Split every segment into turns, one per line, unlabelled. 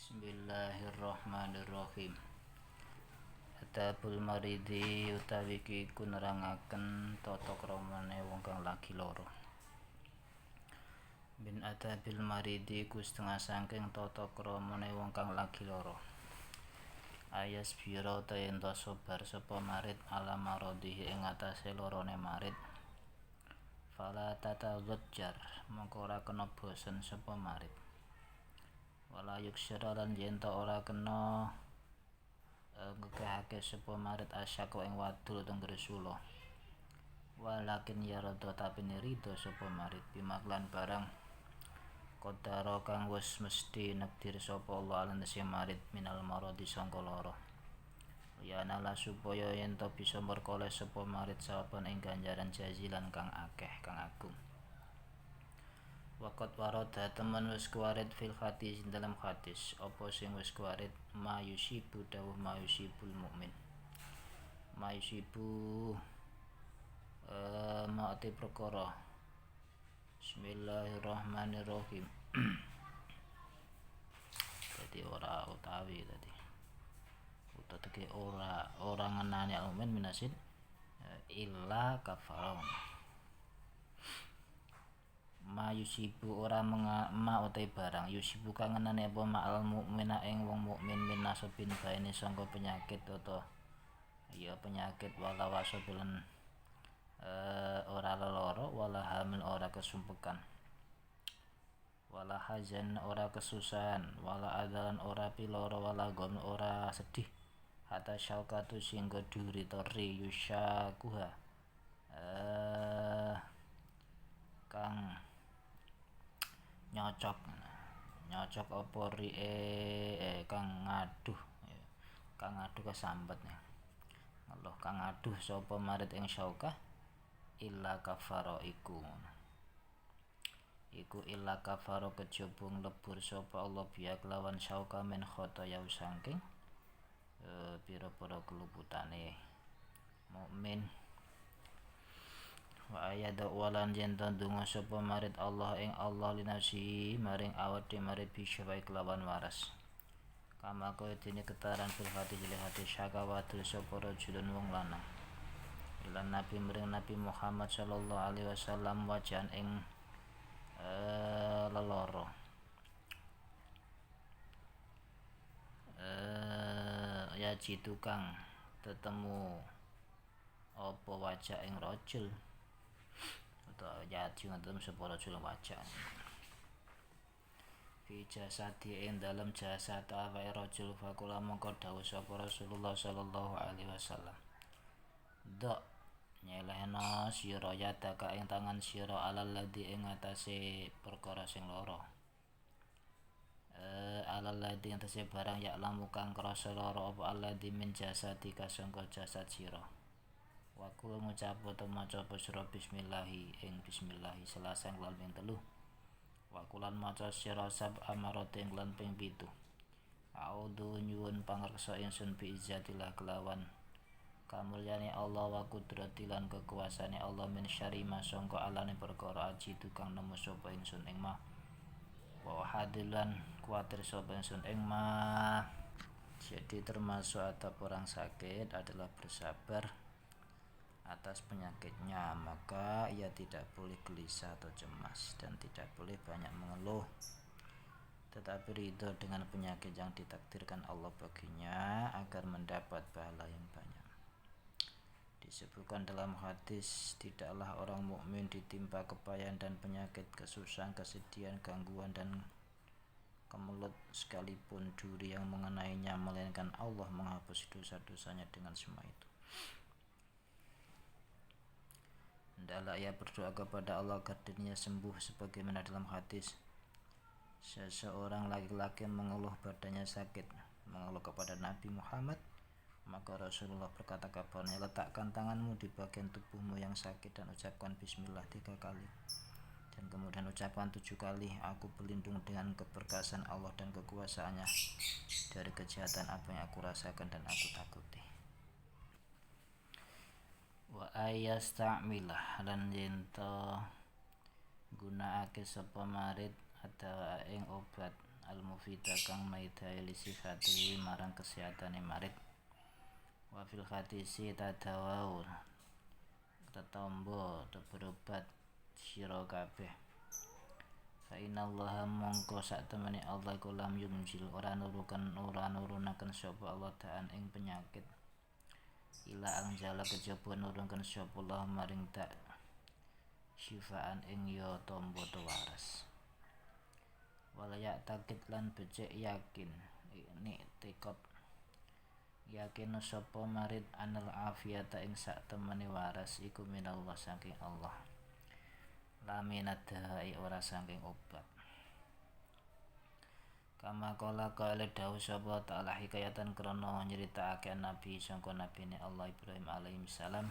Bismillahirrahmanirrahim. Adabul maridi utawi iku nerangaken tata kramane wong kang lagi lara. Bin adabil maridi iku setengah saking tata kramane wong kang lagi lara. Ayas biro ta ento sabar sapa marid ala maradihi ing atase larane marid. Fala tatadzajjar mongko ora kena bosen sapa marid. Wala yuksira lan yen ta ora kena ngekehake sapa marid asyaka ing wadul teng gresula. Walakin ya rada tapi ridho sapa marid bimaklan barang qadara kang wis mesti nekdir sapa Allah lan si marid minal maradi sangka lara. Ya nala supaya yen ta bisa merkoleh sapa marid saben ing ganjaran jazilan kang akeh kang agung. Waqat warada temen wis kuwarit fil hadis dalam hadis apa sing wis kuwarit mayusibu dawuh mayusibul mukmin mayusibu ma'ati perkara. Bismillahirrahmanirrahim. Jadi ora utawi tadi utawa ora ngenani al-mukmin minasid illa kafaron. Ma yusibu ora ma utai barang yusibu kang ngenani apa ma'al mukmina ing wong mukmin min nasabin baene sangka penyakit utawa ya penyakit wala wasabilan ora lara wala hamil ora kesumpekan wala hazan ora kesusahan wala adalan ora piloro wala gom ora sedih hatta syaukatu singgo duri tori yusyakuha kang nyocok apa kang ngaduh kesambet Allah kang ngaduh sapa marit ing syaukah illa kafaro iku illa kafaro kejaba nglebur sapa Allah biya kelawan syauka min khotoya saking pira-pira keluputane mukmin. Wa ayada walan yen ndonga sapa marid Allah ing Allah linasi maring awake marid bisyawai kelawan waras. Kama kaya dene ketaran fil hati syakawatul sapa rajulun wong lanang. Ilan Nabi maring Nabi Muhammad sallallahu alaihi wasallam wajan ing leloro. Ya tukang tetemu apa wajah ing rajul atau jati ngantem sapa rajul wajah fi jasadi ing dalem jasad awake rajul faqala mongko dawuh sapa Rasulullah sallallahu alaihi wasallam dok nyelehna sira yadaka ing tangan sira alal ladzi ing atase perkara sing lara alal ladzi ing atase barang ya lamu kang krasa lara apa alladzi min jasadi kasangka jasad sira. Wakul ngucap atau maca sira bismillahi ing bismillahi selasang lan ping 3. Wakulan maca sira sab amarate ing lan ping 7. A'udzu nyuwun pangreksa ingsun bi izzatillah kelawan kamulyane Allah wa qudrati lan kekuasaane Allah min syarri ma sangka alane perkara aji tukang nemu sapa ingsun ing ma wa hadilan kuwatir sapa ingsun ing ma. Jadi termasuk atap orang sakit adalah bersabar atas penyakitnya, maka ia tidak boleh gelisah atau cemas dan tidak boleh banyak mengeluh, tetapi ridho dengan penyakit yang ditakdirkan Allah baginya agar mendapat pahala yang banyak. Disebutkan dalam hadis, tidaklah orang mukmin ditimpa kepayahan dan penyakit, kesusahan, kesedihan, gangguan dan kemelut sekalipun duri yang mengenainya, melainkan Allah menghapus dosa-dosanya dengan semua itu. Hendaklah ia berdoa kepada Allah agar dirinya sembuh, sebagaimana dalam hadis seseorang laki-laki mengeluh badannya sakit, mengeluh kepada Nabi Muhammad, maka Rasulullah berkata kepadanya, letakkan tanganmu di bagian tubuhmu yang sakit dan ucapkan bismillah 3 kali, dan kemudian ucapkan 7 kali, aku berlindung dengan keperkasaan Allah dan kekuasaannya dari kejahatan apa yang aku rasakan dan aku takuti. Wa ayasta'milah lan yenta gunakake sapa marid adawa ing obat al-mufida kang maidai li sihatihi marang kesehatane marid. Wa fil hadisi tadawau tetombo berobat sira kabeh. Fa innallaha mongko sak temene Allah iku lam yumjil ora nurunaken sapa Allah daan ing penyakit. Ila angjala kejaba nurunken sapa Allah maring dak syifaan ing ya tamba waras. Walayak takit lan becik yakin nik tekot yakin sapa marid anal afiyata ing sak temene waras iku minallah saking Allah. Laminat dahai ora saking obat. Kama kala kale dawuh sapa ta'ala hikayatan krana nyritakake nabi sangka nabine Allah Ibrahim alaihi salam.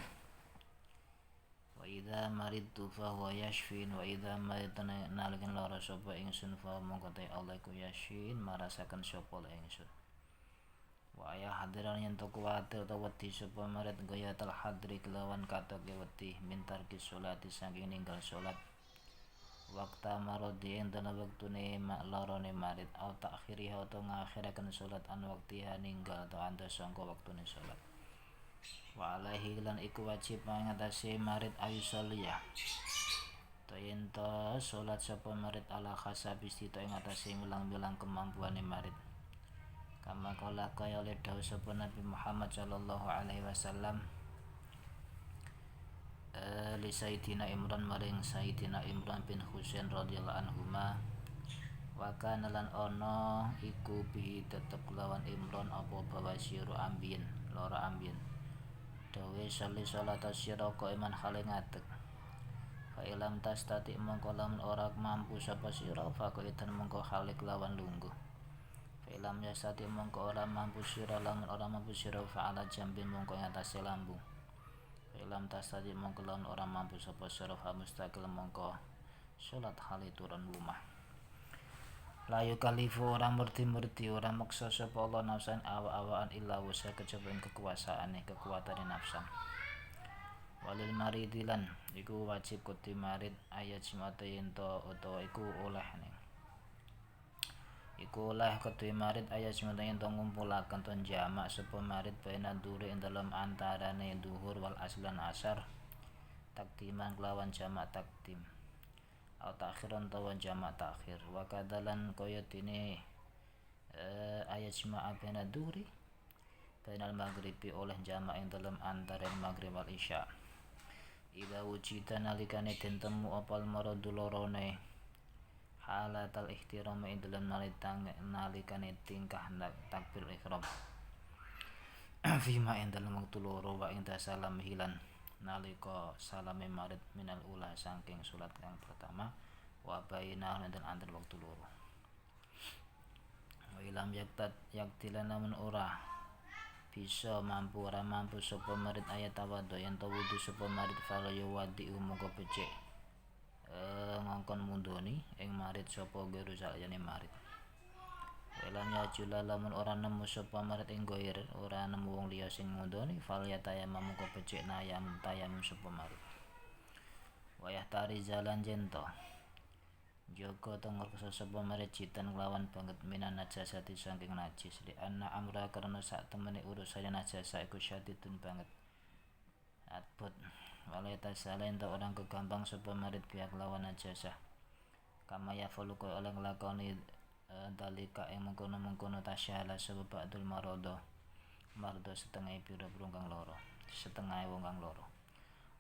Wa idza maridtu fa huwa yashfin wa idza maridtu nalikan lara sapa ingsun fa mongko te Allah iku yashfin marasaken sapa ingsun. Wa ya hadiran yen to kuwatir to wedi sapa marid gaya tal hadri kelawan katoke wedi mintar ki salati saking ninggal salat. Waktu marodi ing dalam waktune mak larane marid au takhiri atau ngakhiraken salat an waktiha ninggal atau anda sangka waktune salat. Wa alaihi lan iku wajib mangatasi marid ayu saliyah. To yen to salat sapa marid ala khasabi sita ing atase milang-milang kemampuane marid. Kama kala kaya oleh dawuh sapa Nabi Muhammad sallallahu alaihi wasallam li Sayyidina Imran maring Sayyidina Imran bin Husain radhiyallahu anhuma wa kana lan ana iku bi tetep lawan Imran apa bawasiru ambien lara ambien dawe sali salat asyira ka iman khale ngadeg fa ilam tastati mongko lamun ora mampu sapa sira fa kaitan mongko khalik lawan lungguh fa ilam yastati mongko ora mampu sira lamun ora mampu sira fa ala jambin mongko ngatasi lambung. Ilam tasadi mongko lan ora mampu sapa sira fa mustaqil mongko salat hale turun lumah. La yukallifu ora murti-murti ora maksa sapa Allah nafsan awa-awaan illa wusa kejaba ing kekuasaane kekuatane nafsan. Walil maridilan iku wajib kuti marid ayat jimate yen to utawa iku oleh ning. Iku oleh kedue marid ayat jimate yen to ngumpulaken ton jamak sapa marid baina dure ing dalem antarane duhur wal aslan asar takdiman kelawan jamak takdim atau takhiran tawan jamak takhir wa kadalan kaya dene ayat jama'a baina duri bainal maghribi oleh jamak ing dalem antarané maghrib wal isya. Ida wujida nalikane den temu apal maradu lorone halatal ihtiram ing dalem nalikane tingkah takbir ihram. Fima ing dalem wektu loro wa ing salam hilan nalika salame marid minal ula saking salat yang pertama wa baina dan antar wektu loro. Wa ilam yaktilan namun ora bisa mampu ora mampu sapa marid ayat tawadhu yen to wudu sapa marid fala yuwadi mongko becik ngongkon mundoni ing marid sapa guru saliyane marid. Welan ya jula lamun ora nemu sapa marid ing goir ora nemu wong liya sing ngundoni fal ya tayammum mongko becik tayamum sapa marid. Wayah tari jalan jento Joko tengor kesa sapa marid jitan kelawan banget minan najasati saking najis li anna amra karena sak temene urusane najasa iku syadidun banget atbut walai tasalain ta orang kegampang sapa marid pihak lawan najasa kama ya fulu koy oleh nglakoni dalika ing mengkono-mengkono tasyahala sebab ba'dul marado setengah pira-pira kang loro setengah wong kang loro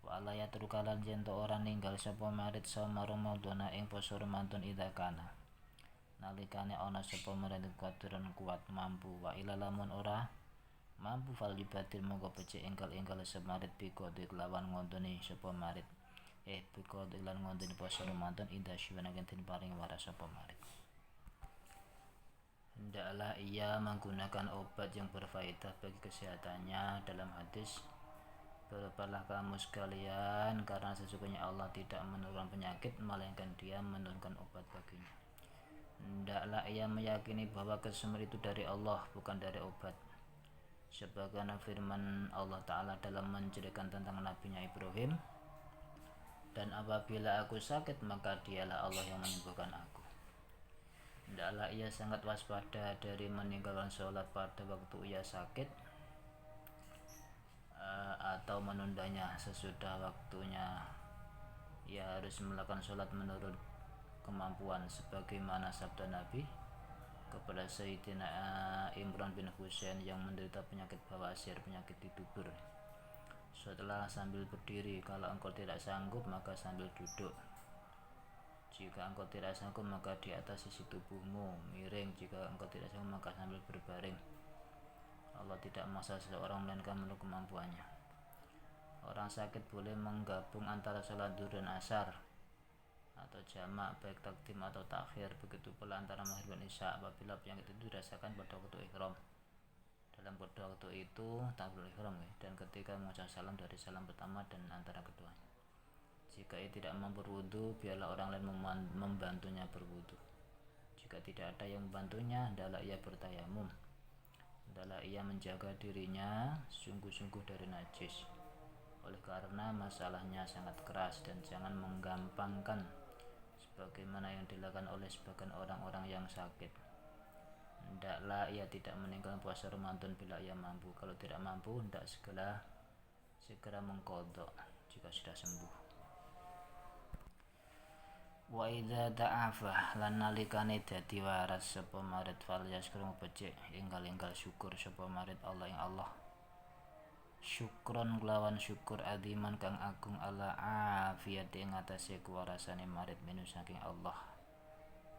wa ala ya trukalan jento ora ninggal sapa marid sama Ramadana ing poso Ramadan ida kana nalikane ana sapa marid kuaturan kuat mampu wa ila lamun ora mampu fal libatil mongko becik enggal-enggal semarit biko diklawan ngondoni sapa marid biko dilan ngondoni poso Ramadan ida syiwana ganten paring waras sapa marid. Hendaklah ia menggunakan obat yang berfaedah bagi kesehatannya. Dalam hadis, berbalah kamu sekalian karena sesungguhnya Allah tidak menurunkan penyakit melainkan Dia menurunkan obat baginya. Hendaklah ia meyakini bahwa kesembuhan itu dari Allah bukan dari obat. Sebagaimana firman Allah Ta'ala dalam menceritakan tentang Nabi-Nya Ibrahim, dan apabila aku sakit maka Dialah Allah yang menyembuhkan aku. Hendaklah ia sangat waspada dari meninggalkan sholat pada waktu ia sakit atau menundanya sesudah waktunya. Ia harus melakukan sholat menurut kemampuan sebagaimana sabda Nabi kepada Sayyidina Imran bin Husain yang menderita penyakit bawasir, penyakit di dubur. Setelah sambil berdiri, kalau engkau tidak sanggup maka sambil duduk. Jika engkau tidak sanggup maka di atas sisi tubuhmu miring. Jika engkau tidak sanggup maka sambil berbaring. Allah tidak memaksa seseorang melainkan menurut kemampuannya. Orang sakit boleh menggabung antara sholat zuhur dan asar atau jamak, baik takdim atau takhir. Begitu pula antara maghrib dan isya apabila penyakit itu dirasakan pada waktu ihram. Dalam kedua waktu itu takbiratul ihram dan ketika mengucap salam dari salam pertama dan antara keduanya. Jika ia tidak mampu berwudu, biarlah orang lain membantunya berwudu. Jika tidak ada yang membantunya, hendaklah ia bertayamum. Hendaklah ia menjaga dirinya sungguh-sungguh dari najis. Oleh karena masalahnya sangat keras dan jangan menggampangkan sebagaimana yang dilakukan oleh sebagian orang-orang yang sakit. Hendaklah ia tidak meninggalkan puasa Ramadan bila ia mampu. Kalau tidak mampu, hendak segera mengqadha jika sudah sembuh. Wa idza ta'afa lan nalikane dadi waras sapa marid fal yaskur becik enggal-enggal syukur sapa marid Allah ing Allah. Syukron kelawan syukur adiman kang agung ala afiyati ing atase kewarasane marid minu saking Allah.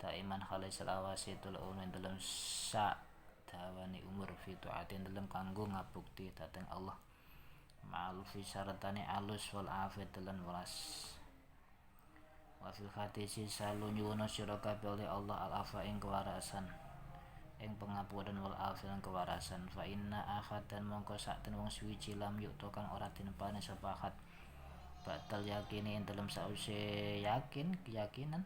Daiman khalis selawase tul ulun dalam sak dawane umur fi taatin dalam kanggo ngabukti dhateng Allah. Ma'al fi syaratane alus wal afiyat lan waras. Wa fil hadisi salu nyuwun sira kabeh oleh Allah al-afa ing kewarasan ing pengapuran wal afian kewarasan. Fa inna ahadan mongko sakten wong suwiji lam yuk to kang ora dinepane sapa ahad batal yakini ing dalem sause keyakinan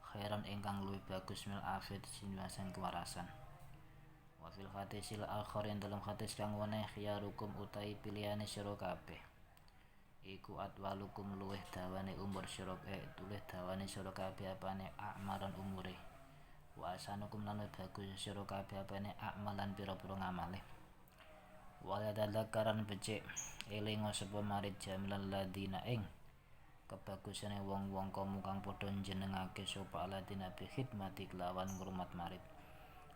khairan ingkang luwih bagus mil afid sinasan kewarasan. Wa fil hadisi al-akhir ing dalem hadis kang weneh khiyarukum utai pilihane sira kabeh iku atwalukum luweh dawane umur sira luweh dawane sira kabeh apane amaran umure. Wa asanukum lan bagus sira kabeh apane amalan pira-pira ngamale. Wa tadzakaran becik eling sapa marid jamilal ladina ing kebagusane wong-wong kamu kang padha njenengake sapa aladina bi khidmati kelawan ngrumat marid.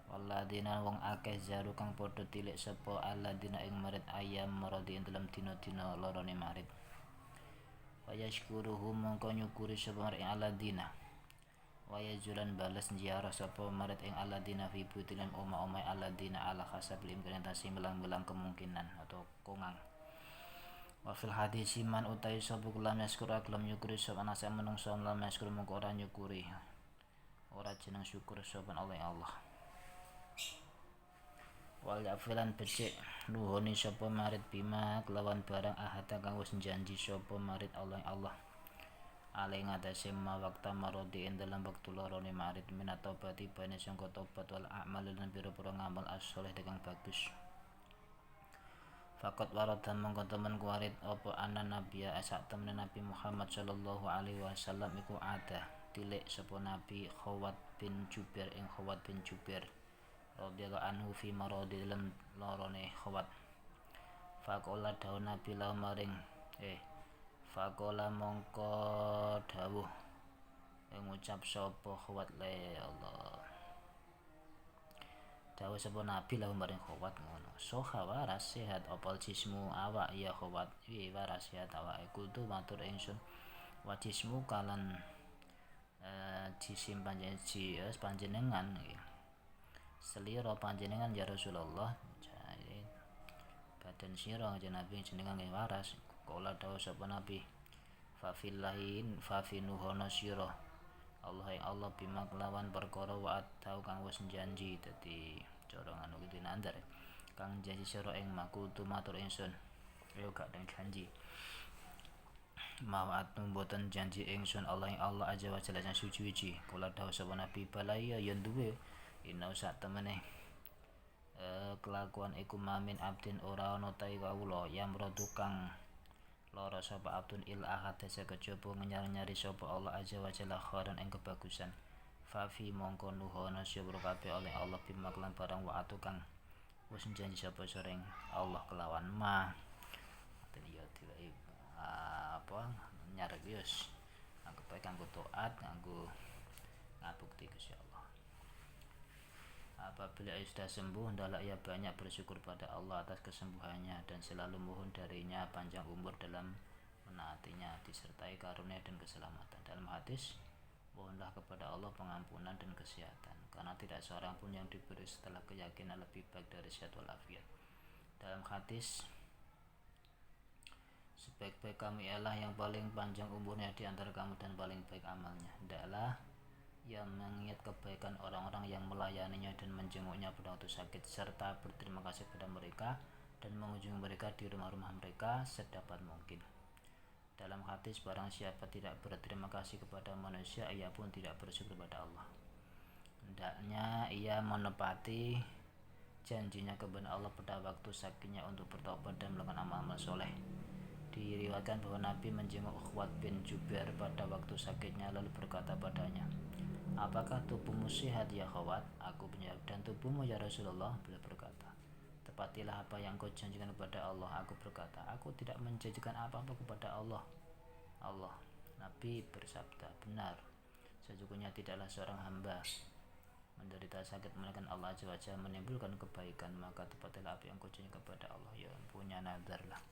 Waladina wong akeh zaru kang padha tilik sapa aladina ing marid ayam maradi ing dalem dina-dina lorone marid. Wa yashkuruhum mongko nyukuri sapa marid ing aladina. Wa yajulan bales ziarah sapa marid ing aladina fi butilan oma-oma aladina ala khasab limkanatasi melang-melang kemungkinan atau kongang. Wa fil hadisi man utai sapa kulam yaskur aklam nyukuri sapa nasa menungso lam yaskur mongko ora nyukuri ora jeneng syukur sapa Allah. Wal yafilan becik nuhoni sapa marid bima kelawan barang ahata kang wis janji sapa marid Allah ale ngatasi ma waktu marodi ing dalam waktu lorone marid minat tobati bane sangka tobat wal a'mal lan pira-pira ngamal as-shalih kang bagus. Fakot warada mongko temen kuwarit apa ana nabiya sak temene Nabi Muhammad sallallahu alaihi wasallam iku ada tilik sapa Nabi Khawat bin Jubair ing Khawat bin Jubair radhiyallahu anhu fi maradi dalam lorone Khawat. Faqala dawuh Nabi la maring faqala mongko dawuh ngucap sapa Khawat la Allah. Dawuh sapa Nabi la maring Khawat ngono. Soha waras sehat opal jismu awak ya Khawat. Wi waras sehat awake kudu matur ingsun wa jismu kalan jisim panjenengan selira panjenengan ya Rasulullah jare badan sira Nabi jenengan waras. Kala dawuh sapa Nabi fa fillahin fa finuhono sira Allah bima kelawan perkara wa atau kang wis janji dadi cara ngono iki nandar kang janji sira ing makutu matur ingsun yo gak den janji mawat mboten janji ingsun Allah aja wa jalla sang suci-suci. Kala dawuh sapa Nabi balaya yen duwe ina sak temene kelakuan iku mamin abdin ora ana ta kawula yamrodu kang lara sapa abdun il ahad kejaba nyari sapa Allah aja wa jalla khairan ing kebagusan Fafi mongko nuhono sira kabeh oleh Allah bima kelan barang wa'atu kang wis janji sapa sering Allah kelawan ma. Ten ya dilai nyarek yus anggap bae kanggo taat kanggo ngabukti Gusti Allah. Apabila ia sudah sembuh, hendaklah ia banyak bersyukur pada Allah atas kesembuhannya dan selalu mohon darinya panjang umur dalam menaatinya disertai karunia dan keselamatan. Dalam hadis, mohonlah kepada Allah pengampunan dan kesehatan, karena tidak seorang pun yang diberi setelah keyakinan lebih baik dari sehat walafiat. Dalam hadis, sebaik-baik kamu ialah yang paling panjang umurnya di antara kamu dan paling baik amalnya. Hendaklah yang mengingat kebaikan orang-orang yang melayaninya dan menjenguknya pada waktu sakit, serta berterima kasih pada mereka dan mengunjungi mereka di rumah-rumah mereka sedapat mungkin. Dalam hadis, barang siapa tidak berterima kasih kepada manusia, ia pun tidak bersyukur kepada Allah. Hendaknya ia menepati janjinya kepada Allah pada waktu sakitnya untuk bertobat dan melakukan amal-amal soleh. Diriwayatkan bahwa Nabi menjenguk Ukhwat bin Jubair pada waktu sakitnya lalu berkata padanya, apakah tubuhmu sehat ya Khawat? Aku menjawab, dan tubuhmu ya Rasulullah? Beliau berkata, tepatilah apa yang kau janjikan kepada Allah. Aku berkata, aku tidak menjanjikan apa-apa kepada Allah. Nabi bersabda, benar, sesungguhnya tidaklah seorang hamba menderita sakit melainkan Allah Azza wa Jalla menimbulkan kebaikan, maka tepatilah apa yang kau janjikan kepada Allah. Ya punya nadarlah.